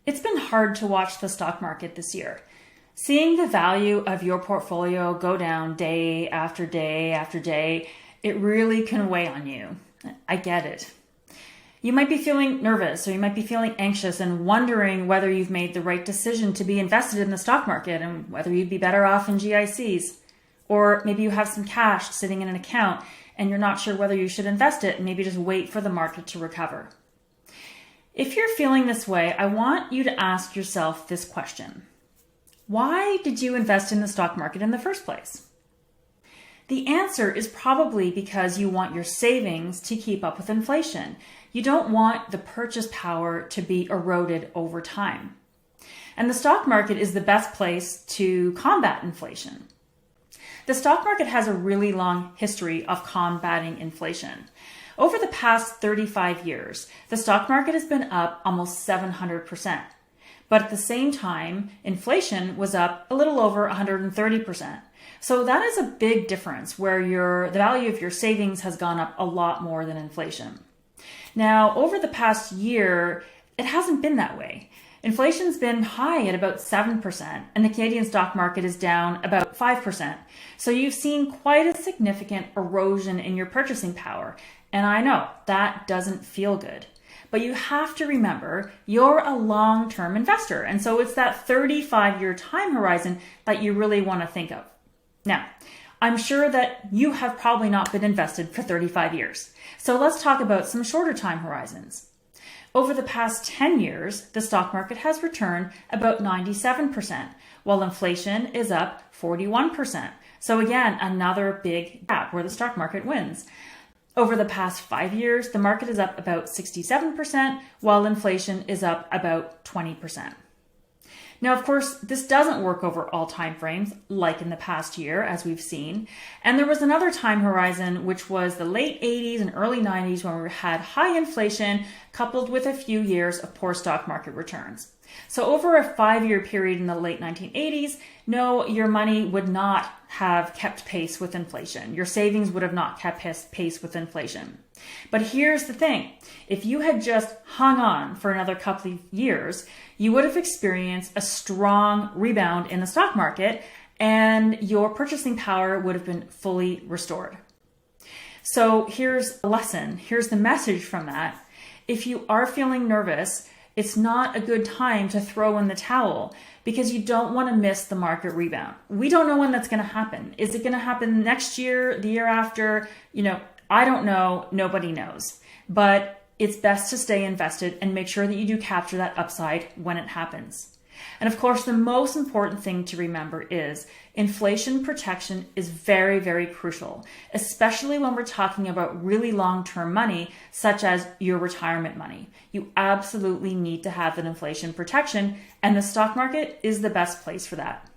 It's been hard to watch the stock market this year. Seeing the value of your portfolio go down day after day after day, it really can weigh on you. I get it. You might be feeling nervous or you might be feeling anxious and wondering whether you've made the right decision to be invested in the stock market and whether you'd be better off in GICs. Or maybe you have some cash sitting in an account and you're not sure whether you should invest it and maybe just wait for the market to recover. If you're feeling this way, I want you to ask yourself this question. Why did you invest in the stock market in the first place? The answer is probably because you want your savings to keep up with inflation. You don't want the purchase power to be eroded over time. And the stock market is the best place to combat inflation. The stock market has a really long history of combating inflation. Over the past 35 years, the stock market has been up almost 700%. But at the same time, inflation was up a little over 130%. So that is a big difference where the value of your savings has gone up a lot more than inflation. Now, over the past year, it hasn't been that way. Inflation's been high at about 7%, and the Canadian stock market is down about 5%. So you've seen quite a significant erosion in your purchasing power. And I know that doesn't feel good. But you have to remember you're a long-term investor. And so it's that 35-year time horizon that you really want to think of. Now, I'm sure that you have probably not been invested for 35 years. So let's talk about some shorter time horizons. Over the past 10 years, the stock market has returned about 97%, while inflation is up 41%. So again, another big gap where the stock market wins. Over the past 5 years, the market is up about 67%, while inflation is up about 20%. Now, of course, this doesn't work over all time frames, like in the past year, as we've seen. And there was another time horizon, which was the late 80s and early 90s, when we had high inflation coupled with a few years of poor stock market returns. So over a 5-year period in the late 1980s, no, your money would not have kept pace with inflation. Your savings would have not kept pace with inflation. But here's the thing. If you had just hung on for another couple of years, you would have experienced a strong rebound in the stock market and your purchasing power would have been fully restored. So here's a lesson. Here's the message from that. If you are feeling nervous, it's not a good time to throw in the towel because you don't want to miss the market rebound. We don't know when that's going to happen. Is it going to happen next year, the year after? I don't know. Nobody knows. But it's best to stay invested and make sure that you do capture that upside when it happens. And of course, the most important thing to remember is inflation protection is very, very crucial, especially when we're talking about really long-term money, such as your retirement money. You absolutely need to have that inflation protection, and the stock market is the best place for that.